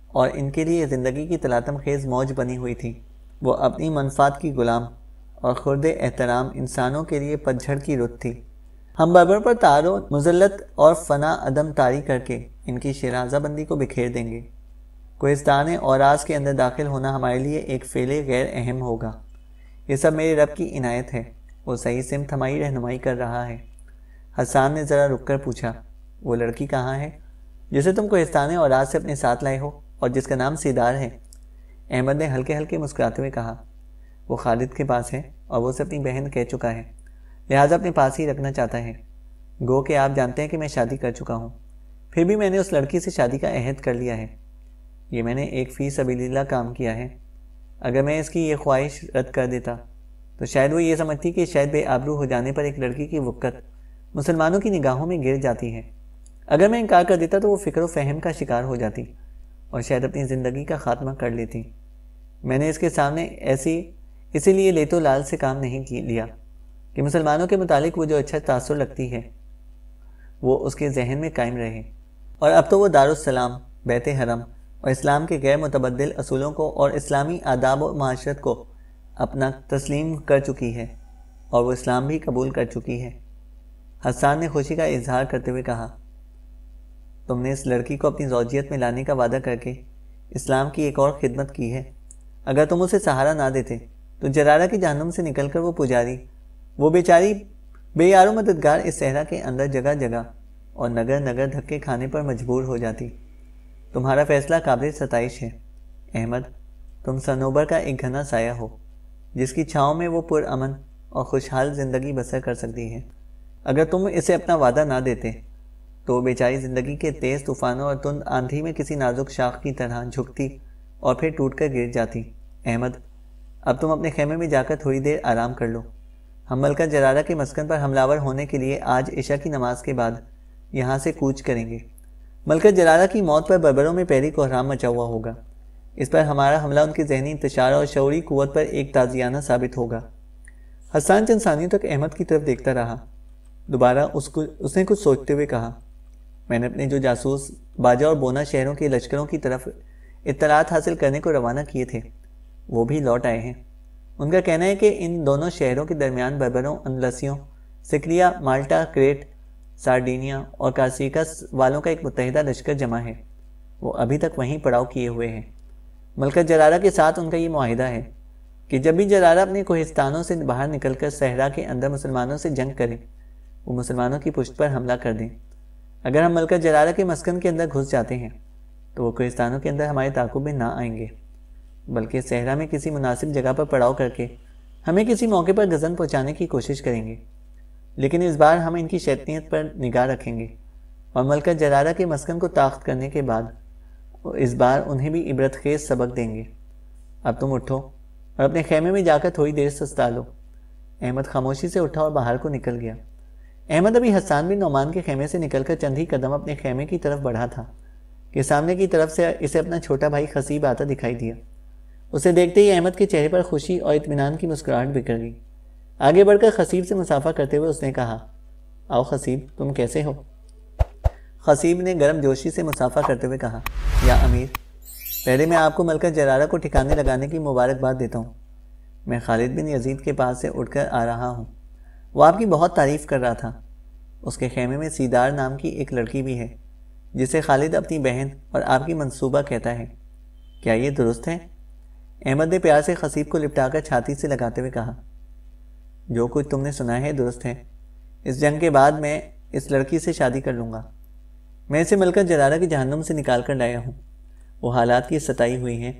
اور ان کے لیے زندگی کی تلاطم خیز موج بنی ہوئی تھی۔ وہ اپنی منفعت کی غلام اور خرد احترام انسانوں کے لیے پتجھڑ کی رت تھی۔ ہم بربر پر تار و مذلت اور فنا عدم طاری کر کے ان کی شیرازہ بندی کو بکھیر دیں گے۔ کوہستان اوراس کے اندر داخل ہونا ہمارے لیے ایک فعل غیر اہم ہوگا۔ یہ سب میرے رب کی عنایت ہے، وہ صحیح سمت ہماری رہنمائی کر رہا ہے۔ حسان نے ذرا رک کر پوچھا، وہ لڑکی کہاں ہے جسے تم کوہستان اوراس سے اپنے ساتھ لائے ہو اور جس کا نام سیدار ہے؟ احمد نے ہلکے ہلکے مسکراتے ہوئے کہا، وہ خالد کے پاس ہے اور وہ اسے اپنی بہن کہہ چکا ہے، لہٰذا اپنے پاس ہی رکھنا چاہتا ہے۔ گو کہ آپ جانتے ہیں کہ میں شادی کر چکا ہوں، پھر بھی میں نے اس لڑکی سے شادی کا عہد کر لیا ہے۔ یہ میں نے ایک فی سبیل اللہ کام کیا ہے۔ اگر میں اس کی یہ خواہش رد کر دیتا تو شاید وہ یہ سمجھتی کہ شاید بے آبرو ہو جانے پر ایک لڑکی کی وقت مسلمانوں کی نگاہوں میں گر جاتی ہے۔ اگر میں انکار کر دیتا تو وہ فکر و فہم کا شکار ہو جاتی اور شاید اپنی زندگی کا خاتمہ کر لیتی۔ میں نے اس کے سامنے اسی لیے لیتو لال سے کام نہیں لیا کہ مسلمانوں کے متعلق وہ جو اچھا تاثر لگتی ہے وہ اس کے ذہن میں قائم رہے، اور اب تو وہ دارالسلام، بیت حرم اور اسلام کے غیر متبدل اصولوں کو اور اسلامی آداب و معاشرت کو اپنا تسلیم کر چکی ہے اور وہ اسلام بھی قبول کر چکی ہے۔ حسان نے خوشی کا اظہار کرتے ہوئے کہا، تم نے اس لڑکی کو اپنی زوجیت میں لانے کا وعدہ کر کے اسلام کی ایک اور خدمت کی ہے۔ اگر تم اسے سہارا نہ دیتے تو جرارہ کی جہنم سے نکل کر وہ پجاری، وہ بیچاری بے یار و مددگار اس صحرا کے اندر جگہ جگہ اور نگر نگر دھکے کھانے پر مجبور ہو جاتی۔ تمہارا فیصلہ قابل ستائش ہے احمد، تم صنوبر کا ایک گھنا سایہ ہو جس کی چھاؤں میں وہ پرامن اور خوشحال زندگی بسر کر سکتی ہے۔ اگر تم اسے اپنا وعدہ نہ دیتے تو وہ بیچاری زندگی کے تیز طوفانوں اور تند آندھی میں کسی نازک شاخ کی طرح جھکتی اور پھر ٹوٹ کر گر جاتی۔ احمد، اب تم اپنے خیمے میں جا کر تھوڑی دیر آرام کر لو۔ ہم ملکہ جرارہ کے مسکن پر حملہ آور ہونے کے لیے آج عشاء کی نماز کے بعد یہاں سے کوچ کریں گے۔ ملکہ جرارہ کی موت پر بربروں میں پہلی کوہرام مچا ہوا ہوگا۔ اس پر ہمارا حملہ ان کی ذہنی انتشار اور شعوری قوت پر ایک تازیانہ ثابت ہوگا۔ حسان چند ثانیوں تک احمد کی طرف دیکھتا رہا۔ دوبارہ اس نے کچھ سوچتے ہوئے کہا، میں نے اپنے جو جاسوس باجا اور بونا شہروں کے لشکروں کی طرف اطلاعات حاصل کرنے کو روانہ کیے تھے وہ بھی لوٹ آئے ہیں۔ ان کا کہنا ہے کہ ان دونوں شہروں کے درمیان بربروں، اندلسیوں، سکلیا، مالٹا، کریٹ، سارڈینیا اور کارسیکس والوں کا ایک متحدہ لشکر جمع ہے۔ وہ ابھی تک وہیں پڑاؤ کیے ہوئے ہیں۔ ملکہ جرارہ کے ساتھ ان کا یہ معاہدہ ہے کہ جب بھی جرارہ اپنے کوہستانوں سے باہر نکل کر صحرا کے اندر مسلمانوں سے جنگ کرے وہ مسلمانوں کی پشت پر حملہ کر دیں۔ اگر ہم ملکہ جرارہ کے مسکن کے اندر گھس جاتے ہیں تو وہ کوہستانوں کے اندر ہمارے تعاقب میں نہ آئیں گے، بلکہ صحرا میں کسی مناسب جگہ پر پڑاؤ کر کے ہمیں کسی موقع پر گزن پہنچانے کی کوشش کریں گے۔ لیکن اس بار ہم ان کی شیطنیت پر نگاہ رکھیں گے اور ملکہ جرارہ کے مسکن کو طاقت کرنے کے بعد اس بار انہیں بھی عبرت خیز سبق دیں گے۔ اب تم اٹھو اور اپنے خیمے میں جا کر تھوڑی دیر سستا لو۔ احمد خاموشی سے اٹھا اور باہر کو نکل گیا۔ احمد ابھی حسان بن نعمان کے خیمے سے نکل کر چند ہی قدم اپنے خیمے کی طرف بڑھا تھا کہ سامنے کی طرف سے اسے اپنا چھوٹا بھائی خصیب آتا دکھائی دیا۔ اسے دیکھتے ہی احمد کے چہرے پر خوشی اور اطمینان کی مسکراہٹ بکھر گئی۔ آگے بڑھ کر خصیب سے مصافحہ کرتے ہوئے اس نے کہا، آؤ خصیب، تم کیسے ہو؟ خصیب نے گرم جوشی سے مصافحہ کرتے ہوئے کہا، یا امیر، پہلے میں آپ کو ملکہ جرارہ کو ٹھکانے لگانے کی مبارکباد دیتا ہوں۔ میں خالد بن یزید کے پاس سے اٹھ کر آ رہا ہوں۔ وہ آپ کی بہت تعریف کر رہا تھا۔ اس کے خیمے میں سیدار نام کی ایک لڑکی بھی ہے جسے خالد اپنی بہن اور آپ کی منصوبہ کہتا ہے۔ کیا یہ درست ہے؟ احمد نے پیار سے خصیب کو لپٹا کر چھاتی سے لگاتے ہوئے کہا، جو کچھ تم نے سنا ہے درست ہے۔ اس جنگ کے بعد میں اس لڑکی سے شادی کر لوں گا۔ میں اسے ملکہ جرارہ کی جہنم سے نکال کر لایا ہوں۔ وہ حالات کی ستائی ہوئی ہے،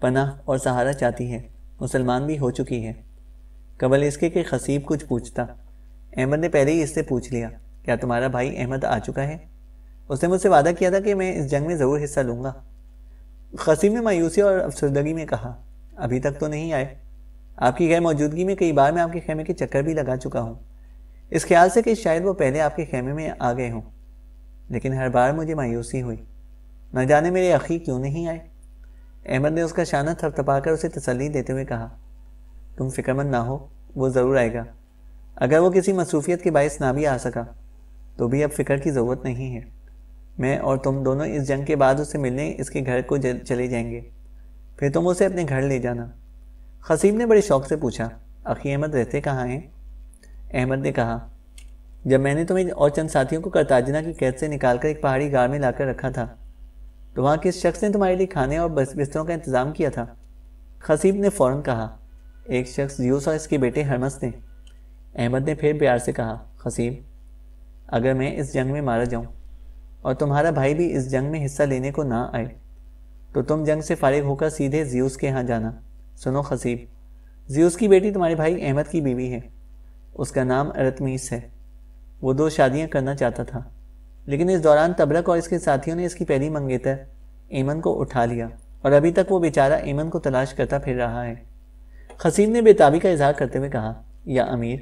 پناہ اور سہارا چاہتی ہے، مسلمان بھی ہو چکی ہے۔ قبل اس کے کہ خصیب کچھ پوچھتا، احمد نے پہلے ہی اس سے پوچھ لیا، کیا تمہارا بھائی احمد آ چکا ہے؟ اس نے مجھ سے وعدہ کیا تھا کہ میں اس جنگ میں ضرور حصہ لوں گا۔ خصیب نے مایوسی اور افسردگی میں کہا، ابھی تک تو نہیں آئے۔ آپ کی غیر موجودگی میں کئی بار میں آپ کے خیمے کے چکر بھی لگا چکا ہوں، اس خیال سے کہ شاید وہ پہلے آپ کے خیمے میں آ گئے ہوں، لیکن ہر بار مجھے مایوسی ہوئی، نہ جانے میرے اخی کیوں نہیں آئے۔ احمد نے اس کا شانہ تھپ تھپا کر اسے تسلی دیتے ہوئے کہا، تم فکر مند نہ ہو، وہ ضرور آئے گا۔ اگر وہ کسی مصروفیت کے باعث نہ بھی آ سکا تو بھی اب فکر کی ضرورت نہیں ہے۔ میں اور تم دونوں اس جنگ کے بعد اسے ملنے اس کے گھر کو چلے جائیں گے، پھر تم اسے اپنے گھر لے جانا۔ خصیب نے بڑے شوق سے پوچھا، اخی احمد رہتے کہاں ہیں؟ احمد نے کہا، جب میں نے تمہیں اور چند ساتھیوں کو کرتاجنہ کی قید سے نکال کر ایک پہاڑی غار میں لا کر رکھا تھا تو وہاں کس شخص نے تمہارے لیے کھانے اور بستروں کا انتظام کیا تھا؟ خصیب نے فوراً کہا، ایک شخص زیوس اور اس کے بیٹے ہرمس نے۔ احمد نے پھر پیار سے کہا، خصیب، اگر میں اس جنگ میں مارا جاؤں اور تمہارا بھائی بھی اس جنگ میں حصہ لینے کو نہ آئے تو تم جنگ سے فارغ ہو کر سیدھے زیوس کے ہاں جانا۔ سنو خصیب، زیوس کی بیٹی تمہارے بھائی احمد کی بیوی ہے، اس کا نام ارتمیس ہے۔ وہ 2 شادیاں کرنا چاہتا تھا، لیکن اس دوران تبرک اور اس کے ساتھیوں نے اس کی پہلی منگیتر ایمن کو اٹھا لیا اور ابھی تک وہ بیچارہ ایمن کو تلاش کرتا پھر رہا ہے۔ خصیب نے بے تابی کا اظہار کرتے ہوئے کہا، یا امیر،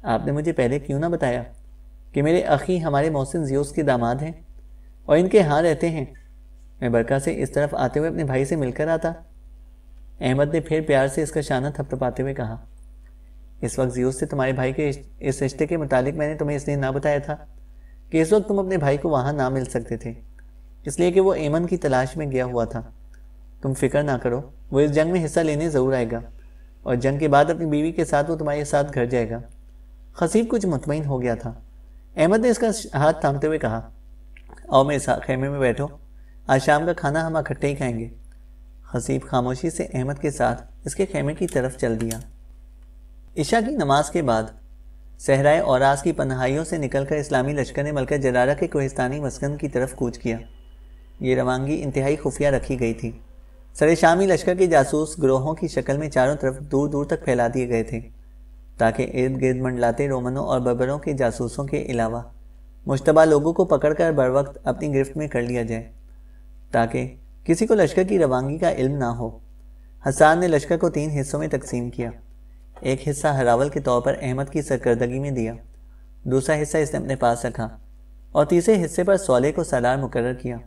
آپ نے مجھے پہلے کیوں نہ بتایا کہ میرے اخی ہمارے محسن زیوس کے داماد ہیں اور ان کے ہاں رہتے ہیں؟ میں برکہ سے اس طرف آتے ہوئے اپنے بھائی سے مل کر آتا۔ احمد نے پھر پیار سے اس کا شانہ تھپ تھپاتے ہوئے کہا، اس وقت زیوس سے تمہارے بھائی کے اس رشتے کے متعلق میں نے تمہیں اس لیے نہ بتایا تھا کہ اس وقت تم اپنے بھائی کو وہاں نہ مل سکتے تھے، اس لیے کہ وہ ایمن کی تلاش میں گیا ہوا تھا۔ تم فکر نہ کرو، وہ اس جنگ میں حصہ لینے ضرور آئے گا اور جنگ کے بعد اپنی بیوی کے ساتھ وہ تمہارے ساتھ گھر جائے گا۔ خصیب کچھ مطمئن ہو گیا تھا۔ احمد نے اس کا ہاتھ تھامتے ہوئے کہا، آؤ میرے ساتھ خیمے میں بیٹھو، آج شام کا کھانا ہم اکٹھے ہی کھائیں گے۔ خصیب خاموشی سے احمد کے ساتھ اس کے خیمے کی طرف چل دیا۔ عشاء کی نماز کے بعد صحرائے اوراس کی پناہیوں سے نکل کر اسلامی لشکر نے ملکہ جرارہ کے کوہستانی مسکن کی طرف کوچ کیا۔ یہ روانگی انتہائی خفیہ رکھی گئی تھی۔ سر شامی لشکر کے جاسوس گروہوں کی شکل میں چاروں طرف دور دور تک پھیلا دیے گئے تھے تاکہ ارد گرد منڈلاتے رومنوں اور بربروں کے جاسوسوں کے علاوہ مشتبہ لوگوں کو پکڑ کر بروقت اپنی گرفت میں کر لیا جائے، تاکہ کسی کو لشکر کی روانگی کا علم نہ ہو۔ حسان نے لشکر کو 3 حصوں میں تقسیم کیا۔ ایک حصہ ہراول کے طور پر احمد کی سرکردگی میں دیا، دوسرا حصہ اس نے اپنے پاس رکھا اور تیسرے حصے پر صالح کو سالار مقرر کیا۔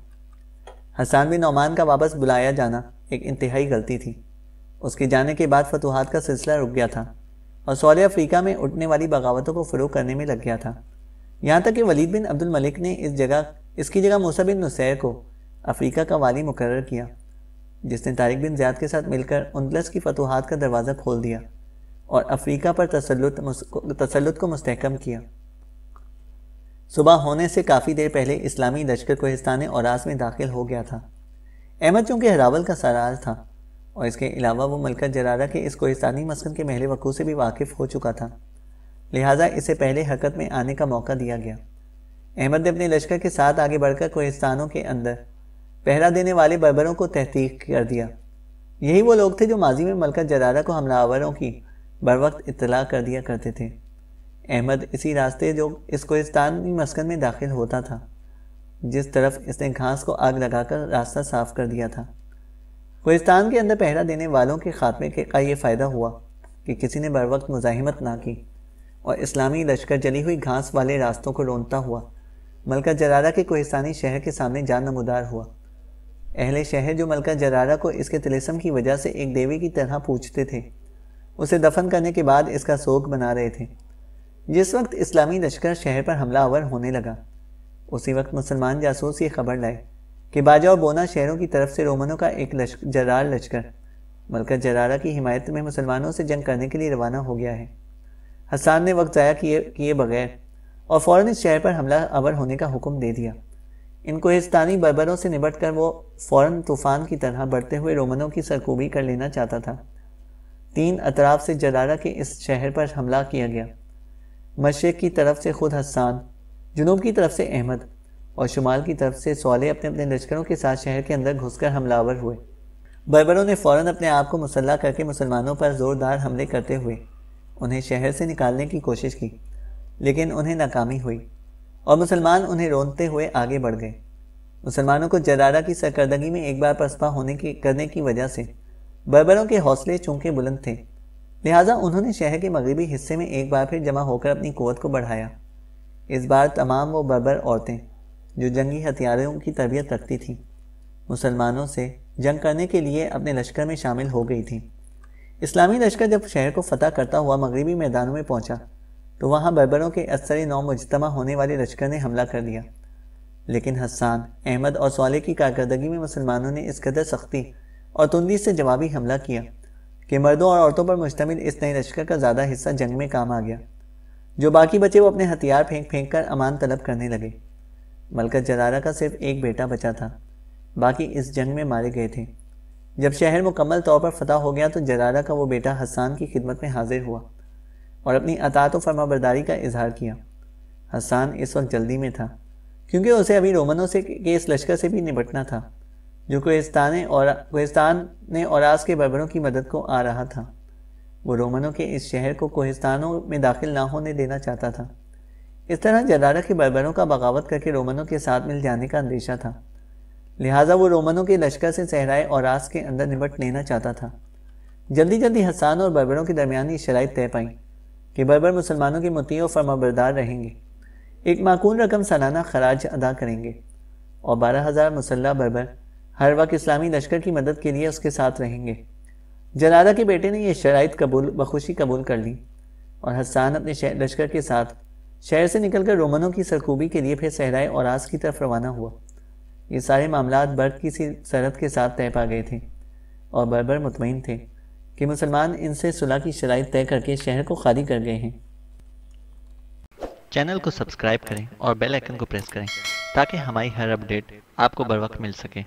حسان بن نعمان کا واپس بلایا جانا ایک انتہائی غلطی تھی۔ اس کے جانے کے بعد فتوحات کا سلسلہ رک گیا تھا اور صالح افریقہ میں اٹھنے والی بغاوتوں کو فروغ کرنے میں لگ گیا تھا، یہاں تک کہ ولید بن عبد الملک نے اس کی جگہ موسیٰ بن نصیر کو افریقہ کا والی مقرر کیا، جس نے طارق بن زیاد کے ساتھ مل کر اندلس کی فتوحات کا دروازہ کھول دیا اور افریقہ پر تسلط کو مستحکم کیا۔ صبح ہونے سے کافی دیر پہلے اسلامی لشکر کوہستان اوراس میں داخل ہو گیا تھا۔ احمد چونکہ ہراول کا سالار تھا اور اس کے علاوہ وہ ملکہ جرارہ کے اس کوہستانی مسکن کے محل وقوع سے بھی واقف ہو چکا تھا، لہٰذا اسے پہلے حرکت میں آنے کا موقع دیا گیا۔ احمد نے اپنے لشکر کے ساتھ آگے بڑھ کر کوہستانوں کے اندر پہرا دینے والے بربروں کو تحقیق کر دیا۔ یہی وہ لوگ تھے جو ماضی میں ملکہ جرارہ کو حملہ آوروں کی بروقت اطلاع کر دیا کرتے تھے۔ احمد اسی راستے جو اس کوہستانی مسکن میں داخل ہوتا تھا، جس طرف اس نے گھاس کو آگ لگا کر راستہ صاف کر دیا تھا۔ کوہستان کے اندر پہرا دینے والوں کے خاتمے کا یہ فائدہ ہوا کہ کسی نے بر وقت مزاحمت نہ کی اور اسلامی لشکر جلی ہوئی گھاس والے راستوں کو رونتا ہوا ملکہ جرارہ کے کوہستانی شہر کے سامنے جان نمودار ہوا۔ اہل شہر جو ملکہ جرارہ کو اس کے طلسم کی وجہ سے ایک دیوی کی طرح پوجتے تھے، اسے دفن کرنے کے بعد اس کا سوگ بنا رہے تھے۔ جس وقت اسلامی لشکر شہر پر حملہ آور ہونے لگا، اسی وقت مسلمان جاسوس یہ خبر لائے کہ باجا اور بونا شہروں کی طرف سے رومنوں کا ایک جرار لشکر ملکہ جرارہ کی حمایت میں مسلمانوں سے جنگ کرنے کے لیے روانہ ہو گیا ہے۔ حسان نے وقت ضائع کیے بغیر اور فوراً اس شہر پر حملہ آور ہونے کا حکم دے دیا۔ ان کوہستانی بربروں سے نبٹ کر وہ فوراً طوفان کی طرح بڑھتے ہوئے رومنوں کی سرکوبی کر لینا چاہتا تھا۔ 3 اطراف سے جرارہ کے اس شہر پر حملہ کیا گیا۔ مشرق کی طرف سے خود حسان، جنوب کی طرف سے احمد اور شمال کی طرف سے صالح اپنے اپنے لشکروں کے ساتھ شہر کے اندر گھس کر حملہ آور ہوئے۔ بربروں نے فوراً اپنے آپ کو مسلح کر کے مسلمانوں پر زوردار حملے کرتے ہوئے انہیں شہر سے نکالنے کی کوشش کی، لیکن انہیں ناکامی ہوئی اور مسلمان انہیں روندتے ہوئے آگے بڑھ گئے۔ مسلمانوں کو جرارہ کی سرکردگی میں ایک بار پسپا کرنے کی وجہ سے بربروں کے حوصلے چونکہ بلند تھے، لہٰذا انہوں نے شہر کے مغربی حصے میں ایک بار پھر جمع ہو کر اپنی قوت کو بڑھایا۔ اس بار تمام وہ بربر عورتیں جو جنگی ہتھیاروں کی تربیت رکھتی تھیں، مسلمانوں سے جنگ کرنے کے لیے اپنے لشکر میں شامل ہو گئی تھیں۔ اسلامی لشکر جب شہر کو فتح کرتا ہوا مغربی میدانوں میں پہنچا تو وہاں بربروں کے اثر نو مجتمع ہونے والے لشکر نے حملہ کر دیا، لیکن حسان، احمد اور صالح کی کارکردگی میں مسلمانوں نے اس قدر سختی اور تندی سے جوابی حملہ کیا کہ مردوں اور عورتوں پر مشتمل اس نئے لشکر کا زیادہ حصہ جنگ میں کام آ گیا۔ جو باقی بچے وہ اپنے ہتھیار پھینک پھینک کر امان طلب کرنے لگے۔ ملکہ جرارہ کا صرف ایک بیٹا بچا تھا، باقی اس جنگ میں مارے گئے تھے۔ جب شہر مکمل طور پر فتح ہو گیا تو جرارہ کا وہ بیٹا حسان کی خدمت میں حاضر ہوا اور اپنی اطاعت و فرمانبرداری کا اظہار کیا۔ حسان اس وقت جلدی میں تھا کیونکہ اسے ابھی رومنوں کے اس لشکر سے بھی نبٹنا تھا جو کوہستان اوراس کے بربروں کی مدد کو آ رہا تھا۔ وہ رومنوں کے اس شہر کو کوہستانوں میں داخل نہ ہونے دینا چاہتا تھا۔ اس طرح جرارہ کے بربروں کا بغاوت کر کے رومنوں کے ساتھ مل جانے کا اندیشہ تھا، لہٰذا وہ رومنوں کے لشکر سے صحرائے اوراس کے اندر نمٹ لینا چاہتا تھا۔ جلدی جلدی حسان اور بربروں کے درمیانی شرائط طے پائیں کہ بربر مسلمانوں کے مطیع و فرمانبردار رہیں گے، ایک معقول رقم سالانہ خراج ادا کریں گے اور 12,000 مسلح بربر ہر وقت اسلامی لشکر کی مدد کے لیے اس کے ساتھ رہیں گے۔ جرارہ کے بیٹے نے یہ شرائط بخوشی قبول کر لی اور حسان اپنے لشکر کے ساتھ شہر سے نکل کر رومنوں کی سرکوبی کے لیے پھر صحرائے اوراس کی طرف روانہ ہوا۔ یہ سارے معاملات برق کی سی سرحد کے ساتھ طے پا گئے تھے اور بربر مطمئن تھے کہ مسلمان ان سے صلح کی شرائط طے کر کے شہر کو خالی کر گئے ہیں۔ چینل کو سبسکرائب کریں اور بیل آئیکن کو پریس کریں تاکہ ہماری ہر اپڈیٹ آپ کو بر وقت مل سکے۔